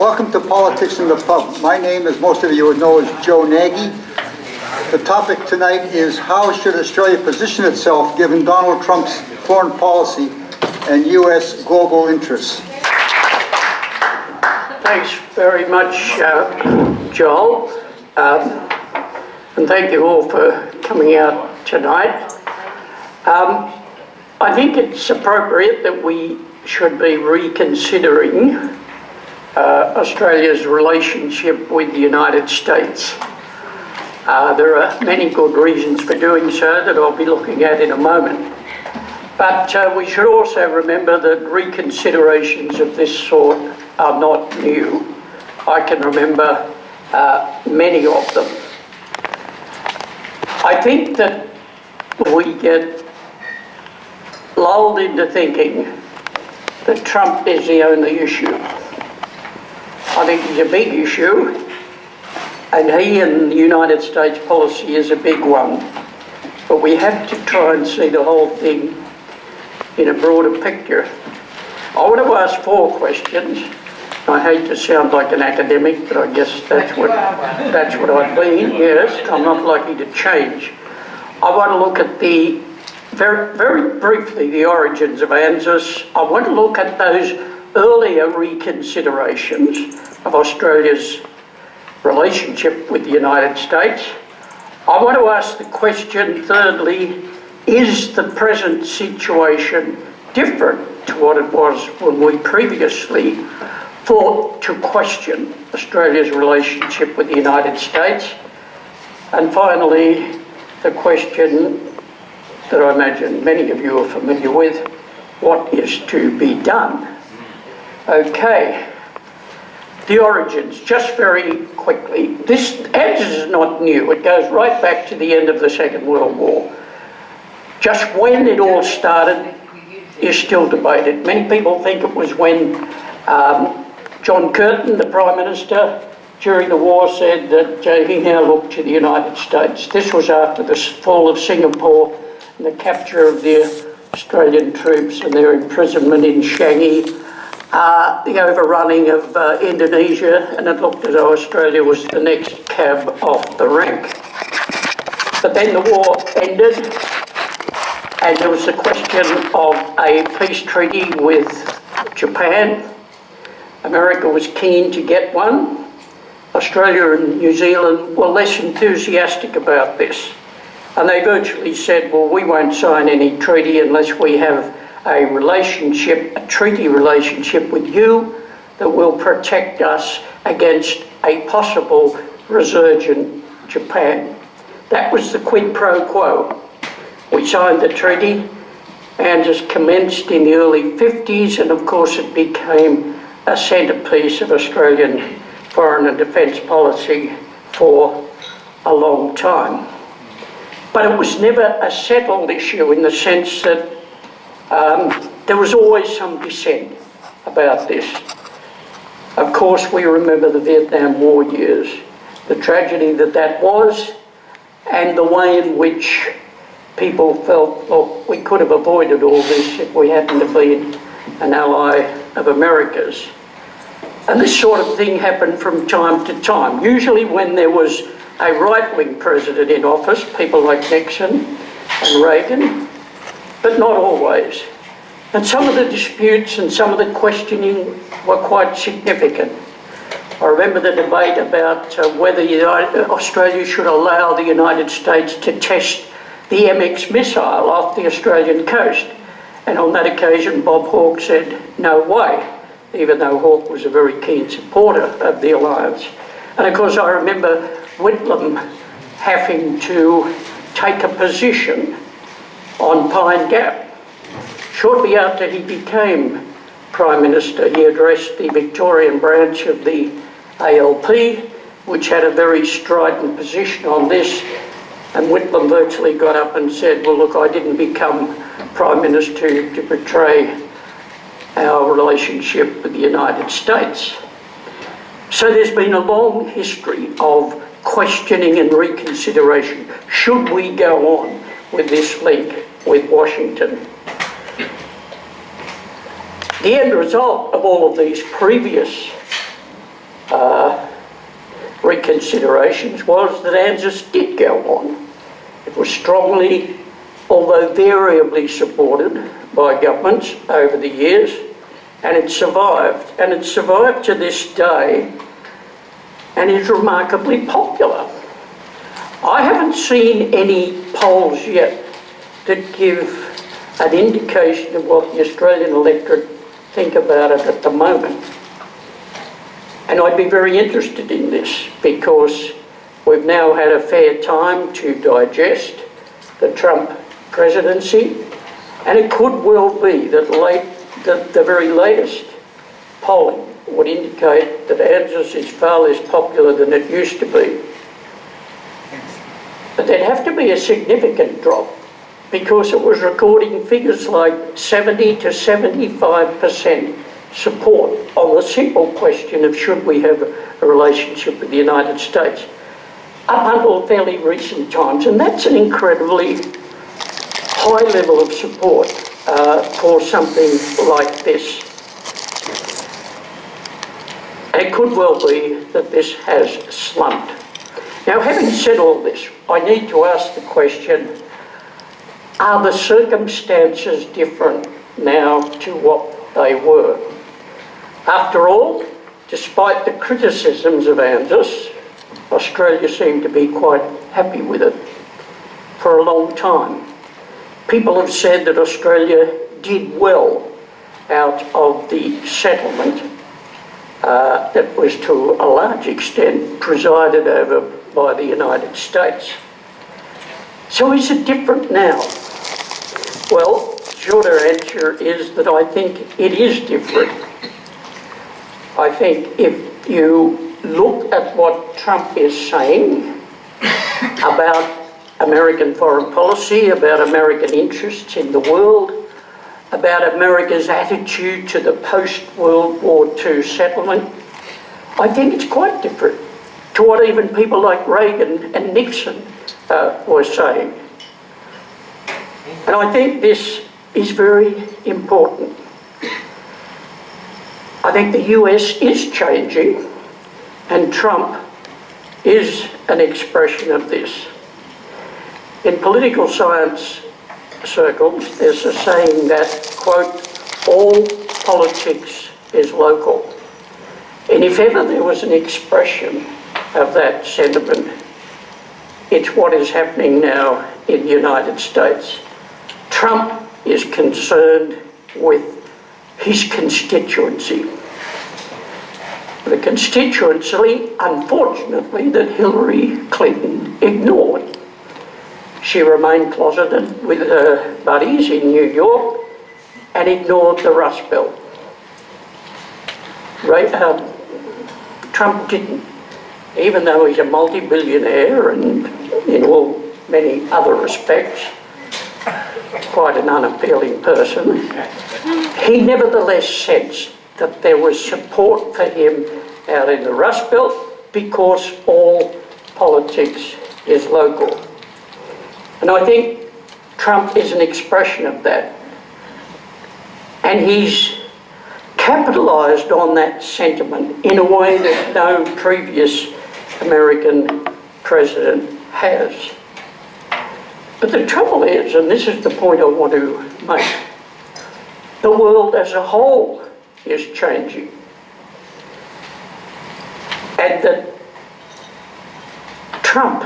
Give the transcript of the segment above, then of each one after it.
Welcome to Politics in the Pub. My name, as most of you would know, is Joe Nagy. The topic tonight is how should Australia position itself given Donald Trump's foreign policy and U.S. global interests. Thanks very much, Joel, and thank you all for coming out tonight. I think it's appropriate that we should be reconsidering Australia's relationship with the United States. There are many good reasons for doing so that I'll be looking at in a moment. But we should also remember that reconsiderations of this sort are not new. I can remember many of them. I think that we get lulled into thinking that Trump is the only issue. I think he's a big issue, and he and the United States policy is a big one. But we have to try and see the whole thing in a broader picture. I want to ask 4 questions. I hate to sound like an academic, but I guess that's what I've been, yes. I'm not likely to change. I want to look at the, very briefly, the origins of ANZUS. I want to look at those earlier reconsiderations of Australia's relationship with the United States. I want to ask the question, thirdly, is the present situation different to what it was when we previously thought to question Australia's relationship with the United States? And finally, the question that I imagine many of you are familiar with, what is to be done? Okay, the origins, just very quickly. This ANZUS is not new. It goes right back to the end of the Second World War. Just when it all started is still debated. Many people think it was when John Curtin, the Prime Minister, during the war said that he now looked to the United States. This was after the fall of Singapore and the capture of the Australian troops and their imprisonment in Changi, the overrunning of Indonesia, and it looked as though Australia was the next cab off the rank. But then the war ended, and there was the question of a peace treaty with Japan. America was keen to get one. Australia and New Zealand were less enthusiastic about this. And they virtually said, well, we won't sign any treaty unless we have a relationship, a treaty relationship with you that will protect us against a possible resurgent Japan. That was the quid pro quo. We signed the treaty, and just commenced in the early 50s, and of course it became a centrepiece of Australian foreign and defence policy for a long time. But it was never a settled issue in the sense that there was always some dissent about this. Of course, we remember the Vietnam War years, the tragedy that was, and the way in which people felt, well, we could have avoided all this if we hadn't have been an ally of America's. And this sort of thing happened from time to time. Usually when there was a right-wing president in office, people like Nixon and Reagan, but not always. And some of the disputes and some of the questioning were quite significant. I remember the debate about whether Australia should allow the United States to test the MX missile off the Australian coast. And on that occasion, Bob Hawke said, no way, even though Hawke was a very keen supporter of the alliance. And of course, I remember Whitlam having to take a position on Pine Gap. Shortly after he became Prime Minister, he addressed the Victorian branch of the ALP, which had a very strident position on this. And Whitlam virtually got up and said, well, look, I didn't become Prime Minister to betray our relationship with the United States. So there's been a long history of questioning and reconsideration. Should we go on with this link with Washington? The end result of all of these previous reconsiderations was that ANZUS did go on. It was strongly, although variably, supported by governments over the years, and it survived. And it's survived to this day and is remarkably popular. I haven't seen any polls yet that give an indication of what the Australian electorate think about it at the moment. And I'd be very interested in this because we've now had a fair time to digest the Trump presidency, and it could well be that the very latest polling would indicate that ANZUS is far less popular than it used to be. But there'd have to be a significant drop because it was recording figures like 70 to 75% support on the simple question of should we have a relationship with the United States up until fairly recent times. And that's an incredibly high level of support for something like this. And it could well be that this has slumped. Now, having said all this, I need to ask the question, are the circumstances different now to what they were? After all, despite the criticisms of ANZUS, Australia seemed to be quite happy with it for a long time. People have said that Australia did well out of the settlement that was to a large extent presided over by the United States. So is it different now? Well, shorter answer is that I think it is different. I think if you look at what Trump is saying about American foreign policy, about American interests in the world, about America's attitude to the post-World War II settlement, I think it's quite different to what even people like Reagan and Nixon were saying. And I think this is very important. I think the US is changing, and Trump is an expression of this. In political science circles, there's a saying that, quote, all politics is local. And if ever there was an expression of that sentiment, it's what is happening now in the United States. Trump is concerned with his constituency. The constituency, unfortunately, that Hillary Clinton ignored. She remained closeted with her buddies in New York and ignored the Rust Belt. Trump didn't, even though he's a multi-billionaire and in many other respects, quite an unappealing person, he nevertheless sensed that there was support for him out in the Rust Belt because all politics is local. And I think Trump is an expression of that. And he's capitalised on that sentiment in a way that no previous American president has. But the trouble is, and this is the point I want to make, the world as a whole is changing. And that Trump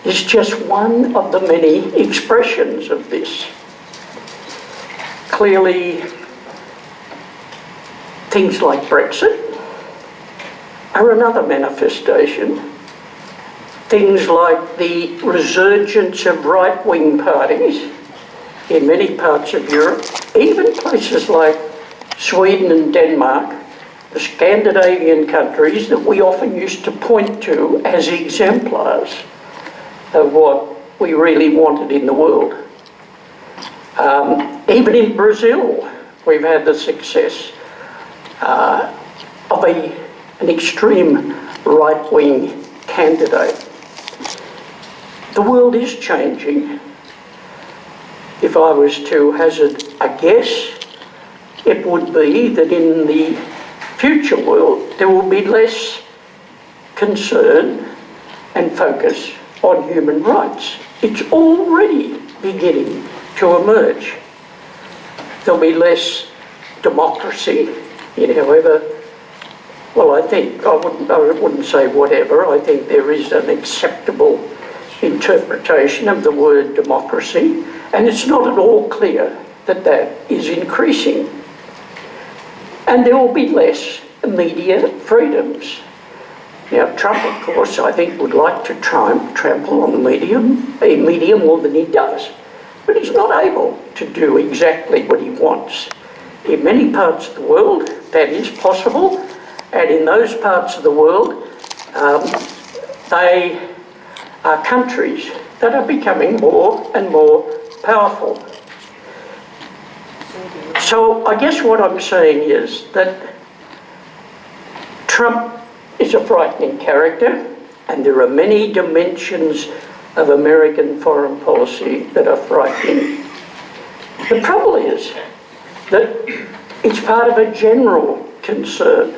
is just one of the many expressions of this. Clearly, things like Brexit are another manifestation. Things like the resurgence of right-wing parties in many parts of Europe, even places like Sweden and Denmark, the Scandinavian countries that we often used to point to as exemplars of what we really wanted in the world. Even in Brazil, we've had the success of an extreme right-wing candidate. The world is changing. If I was to hazard a guess, it would be that in the future world, there will be less concern and focus on human rights. It's already beginning to emerge. There'll be less democracy in however, well, I wouldn't say whatever, I think there is an acceptable interpretation of the word democracy, and it's not at all clear that that is increasing. And there will be less media freedoms. Now, Trump, of course, I think would like to try and trample on the media more than he does. But he's not able to do exactly what he wants. In many parts of the world, that is possible. And in those parts of the world, they are countries that are becoming more and more powerful. So I guess what I'm saying is that Trump is a frightening character, and there are many dimensions of American foreign policy that are frightening. The trouble is that it's part of a general concern,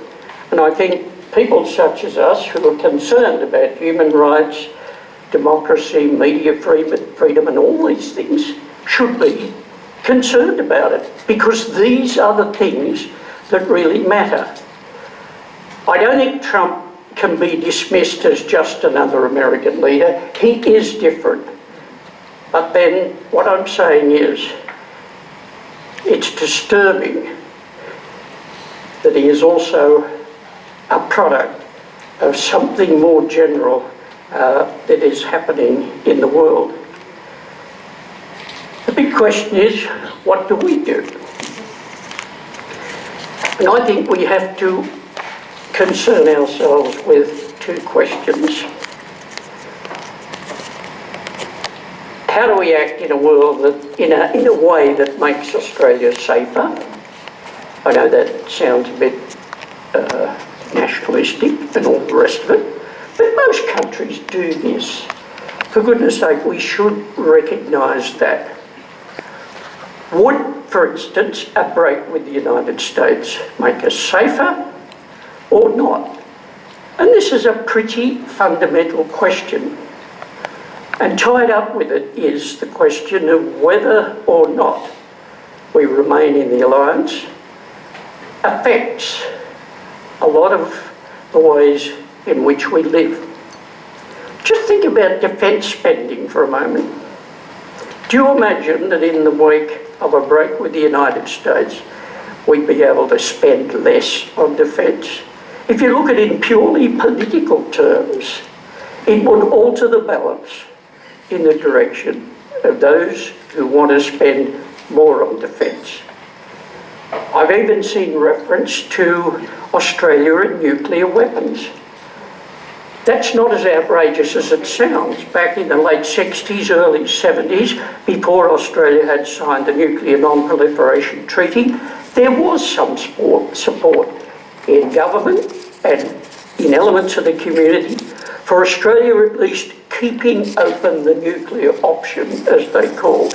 and I think people such as us who are concerned about human rights, democracy, media freedom and all these things should be concerned about it, because these are the things that really matter. I don't think Trump can be dismissed as just another American leader. He is different. But then what I'm saying is, it's disturbing that he is also a product of something more general that is happening in the world. The big question is, what do we do? And I think we have to concern ourselves with two questions. How do we act in a world that, in a way that makes Australia safer? I know that sounds a bit nationalistic and all the rest of it, but most countries do this. For goodness sake, we should recognise that. Would, for instance, a break with the United States make us safer or not? And this is a pretty fundamental question. And tied up with it is the question of whether or not we remain in the alliance affects a lot of the ways in which we live. Just think about defence spending for a moment. Do you imagine that in the wake of a break with the United States, we'd be able to spend less on defence? If you look at it in purely political terms, it would alter the balance in the direction of those who want to spend more on defence. I've even seen reference to Australia and nuclear weapons. That's not as outrageous as it sounds. Back in the late 60s, early 70s, before Australia had signed the Nuclear Non-Proliferation Treaty, there was some support in government and in elements of the community for Australia at least keeping open the nuclear option, as they called.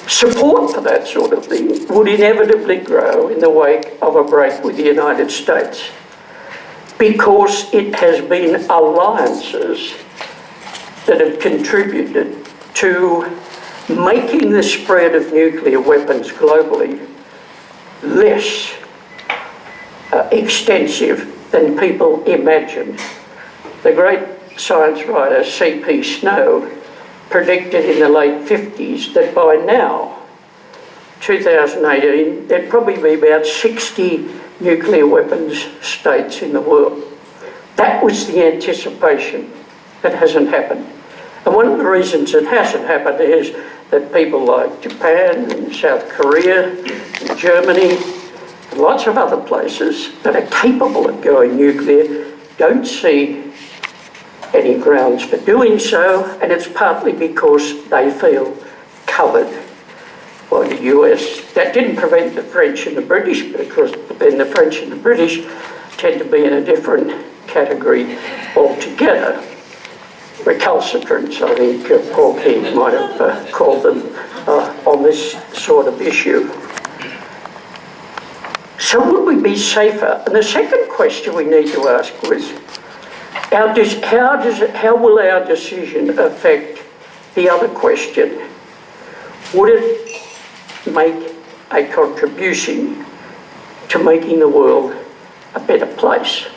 Support for that sort of thing would inevitably grow in the wake of a break with the United States, because it has been alliances that have contributed to making the spread of nuclear weapons globally less extensive than people imagined. The great science writer C.P. Snow predicted in the late 50s that by now, 2018, there'd probably be about 60 nuclear weapons states in the world. That was the anticipation. That hasn't happened. And one of the reasons it hasn't happened is that people like Japan and South Korea and Germany and lots of other places that are capable of going nuclear don't see any grounds for doing so, and it's partly because they feel covered by the US. That didn't prevent the French and the British, because then the French and the British tend to be in a different category altogether. Recalcitrants, I think Paul King might have called them on this sort of issue. So would we be safer? And the second question we need to ask was, how will our decision affect the other question? Would it make a contribution to making the world a better place?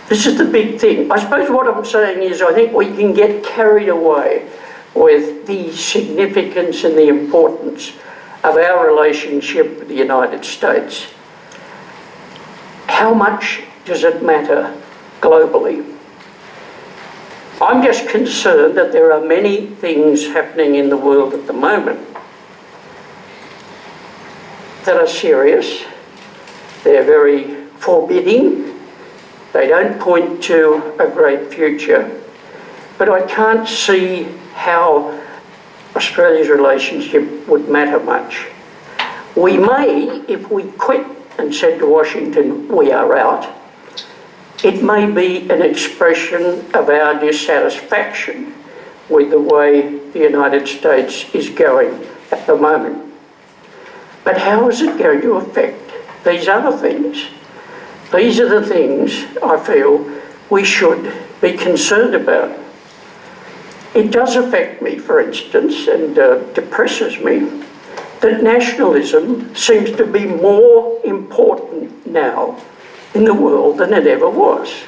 This is the big thing. I suppose what I'm saying is I think we can get carried away with the significance and the importance of our relationship with the United States. How much does it matter globally? I'm just concerned that there are many things happening in the world at the moment that are serious. They're very forbidding. They don't point to a great future. But I can't see how Australia's relationship would matter much. We may, if we quit and said to Washington, we are out, it may be an expression of our dissatisfaction with the way the United States is going at the moment. But how is it going to affect these other things? These are the things I feel we should be concerned about. It does affect me, for instance, and depresses me, that nationalism seems to be more important now in the world than it ever was.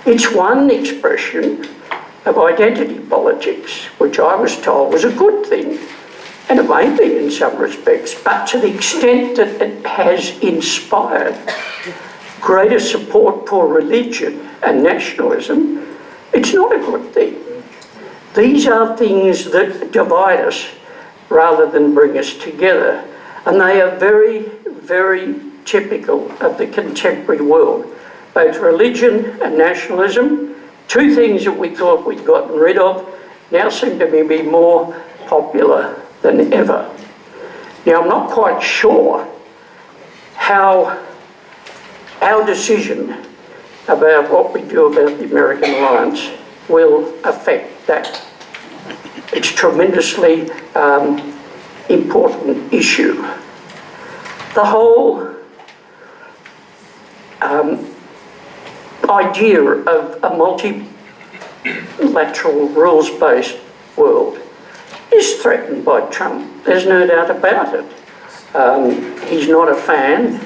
It's one expression of identity politics, which I was told was a good thing, and it may be in some respects, but to the extent that it has inspired greater support for religion and nationalism, it's not a good thing. These are things that divide us rather than bring us together, and they are very, very typical of the contemporary world. Both religion and nationalism, two things that we thought we'd gotten rid of, now seem to be more popular than ever. Now, I'm not quite sure how our decision about what we do about the American alliance will affect that. It's a tremendously important issue. The whole idea of a multilateral rules-based world is threatened by Trump. There's no doubt about it. He's not a fan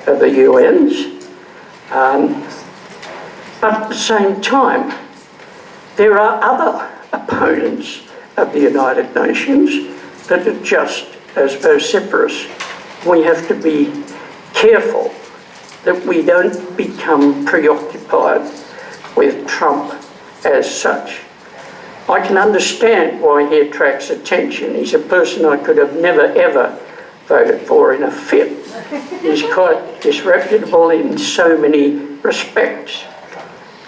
of the UNs, but at the same time, there are other opponents of the United Nations that are just as vociferous. We have to be careful that we don't become preoccupied with Trump as such. I can understand why he attracts attention. He's a person I could have never ever voted for in a fit. He's quite disreputable in so many respects.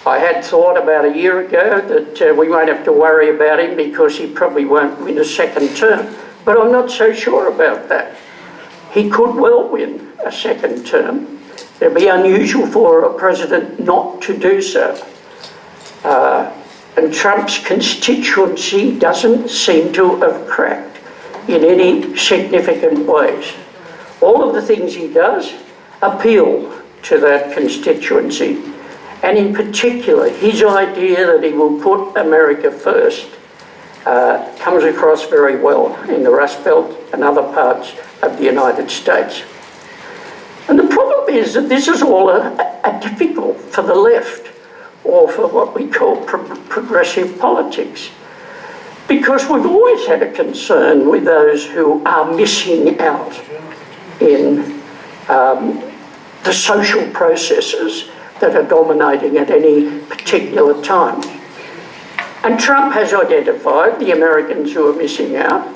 I had thought about a year ago that we won't have to worry about him because he probably won't win a second term, but I'm not so sure about that. He could well win a second term. It'd be unusual for a president not to do so. And Trump's constituency doesn't seem to have cracked in any significant ways. All of the things he does appeal to that constituency. And in particular, his idea that he will put America first comes across very well in the Rust Belt and other parts of the United States. And the problem is that this is all a difficult for the left, or for what we call progressive politics, because we've always had a concern with those who are missing out in the social processes that are dominating at any particular time. And Trump has identified the Americans who are missing out,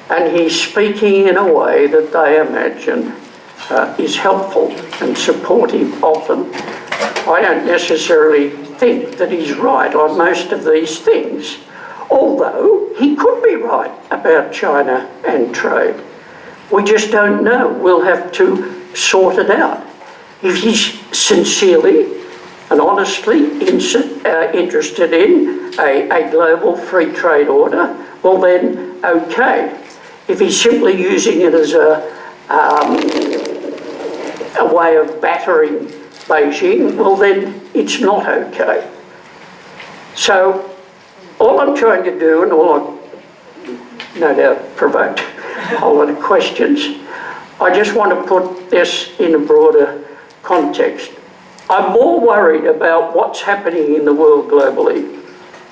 and he's speaking in a way that they imagine is helpful and supportive of them. I don't necessarily think that he's right on most of these things, although he could be right about China and trade. We just don't know. We'll have to sort it out. If he's sincerely and honestly interested in a global free trade order, well then, okay. If he's simply using it as a way of battering Beijing, well then it's not okay. So all I'm trying to do, and all I've no doubt provoked a whole lot of questions, I just want to put this in a broader context. I'm more worried about what's happening in the world globally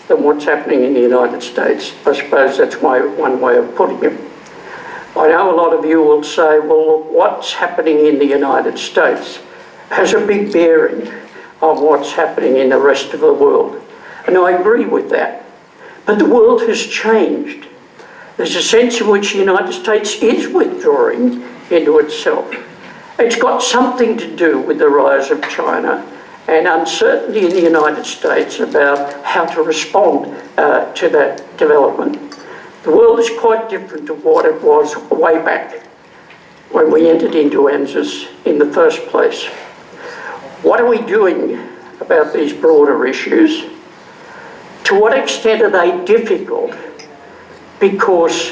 than what's happening in the United States. I suppose that's one way of putting it. I know a lot of you will say, well, look, what's happening in the United States has a big bearing on what's happening in the rest of the world. And I agree with that. But the world has changed. There's a sense in which the United States is withdrawing into itself. It's got something to do with the rise of China and uncertainty in the United States about how to respond to that development. The world is quite different to what it was way back when we entered into ANZUS in the first place. What are we doing about these broader issues? To what extent are they difficult? Because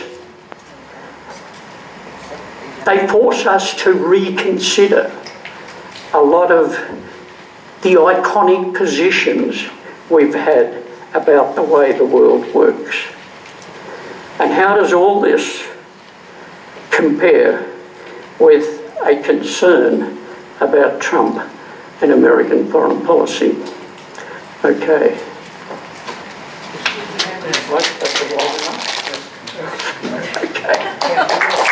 they force us to reconsider a lot of the iconic positions we've had about the way the world works. And how does all this compare with a concern about Trump and American foreign policy? Okay. Okay.